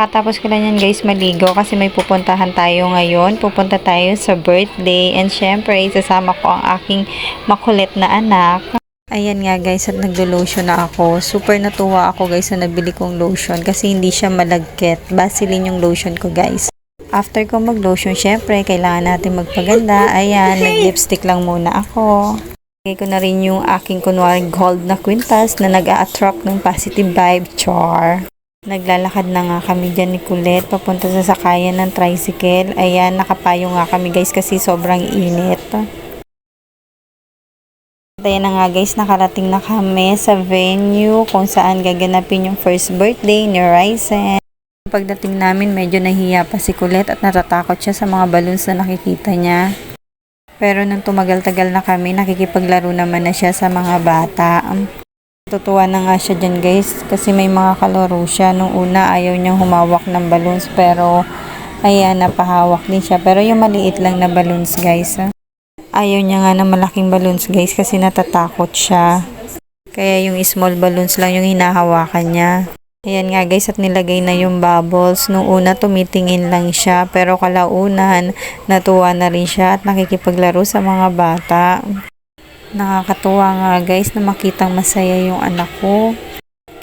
Tapos ko lang yan guys maligo kasi may pupuntahan tayo ngayon. Pupunta tayo sa birthday and syempre isasama ko ang aking makulit na anak. Ayan nga guys at naglo-lotion na ako. Super natuwa ako guys na nabili kong lotion kasi hindi siya malagkit. Vaseline yung lotion ko guys. After ko mag-lotion syempre kailangan natin magpaganda. Ayan, nag-lipstick lang muna ako. Lagay ko na rin yung aking kunwari gold na kwintas na nag-a-attract ng positive vibe. Char! Naglalakad na nga kami dyan ni Colette papunta sa sakayan ng tricycle. Ayan, nakapayo nga kami guys kasi sobrang init. Ayan na nga guys, nakarating na kami sa venue kung saan gaganapin yung first birthday ni Ryzen. Pagdating namin, medyo nahiya pa si Colette at natatakot siya sa mga balloons na nakikita niya. Pero nung tumagal-tagal na kami, nakikipaglaro naman na siya sa mga bata. Tutuwa na nga siya dyan guys kasi may mga kalaro siya. Nung una ayaw niyang humawak ng balloons pero ayan napahawak din siya. Pero yung maliit lang na balloons guys. Ayaw niya nga ng malaking balloons guys kasi natatakot siya. Kaya yung small balloons lang yung hinahawakan niya. Ayan nga guys at nilagay na yung bubbles. Nung una tumitingin lang siya pero kalaunan natuwa na rin siya at nakikipaglaro sa mga bata. Nakakatuwa nga guys na makitang masaya yung anak ko.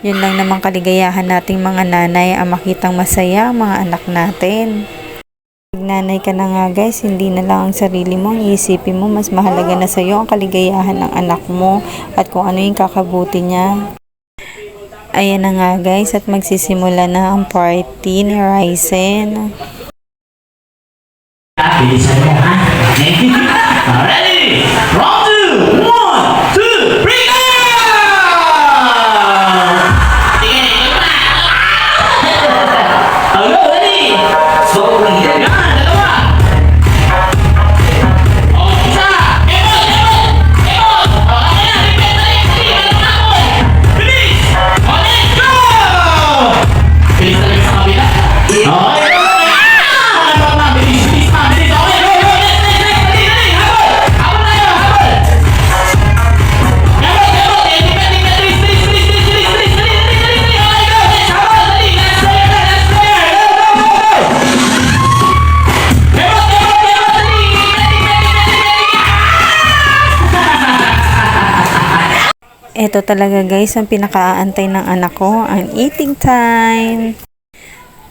Yun lang namang kaligayahan nating mga nanay ang makitang masaya ang mga anak natin. Pag nanay ka na nga guys, hindi na lang ang sarili mo ang iisipin mo, mas mahalaga na sa'yo ang kaligayahan ng anak mo at kung ano yung kakabuti niya. Ayan na nga guys at magsisimula na ang party ni Ryzen. Bilisan mo ha? Ready? Round 2! 1, 2, 3, go! Hello, ready? Sobrang hina. Dalawa. Isa. Emot. Okay na. Repeat. Bilis. Okay, go! Bilis na sa kabila. Okay. Ito talaga guys ang pinakaaantay ng anak ko, ang eating time.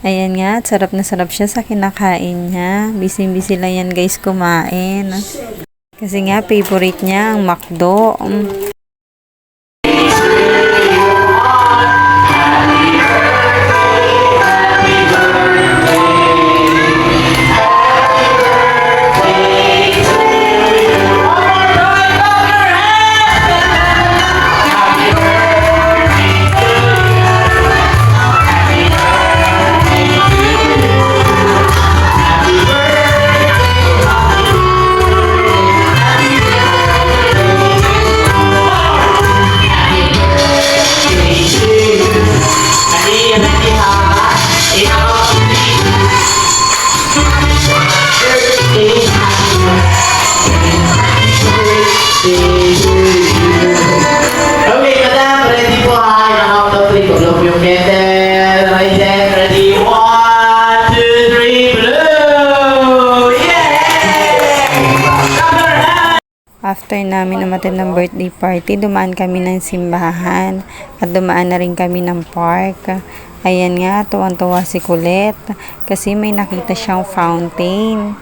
Ayan nga, sarap na sarap siya sa kinakain niya. Busy-busy lang yan guys kumain. Kasi nga favorite niya ang McDo. Okay, madam, ready po ha? In count of 3, pag-blow yung candle. Ryzen, ready? 1, 2, 3, blow! Yay! After namin umattend ng birthday party, dumaan kami ng simbahan at dumaan na rin kami ng park. Ayan nga, tuwang-tuwa si Colette kasi may nakita siyang fountain.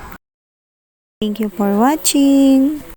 Thank you for watching!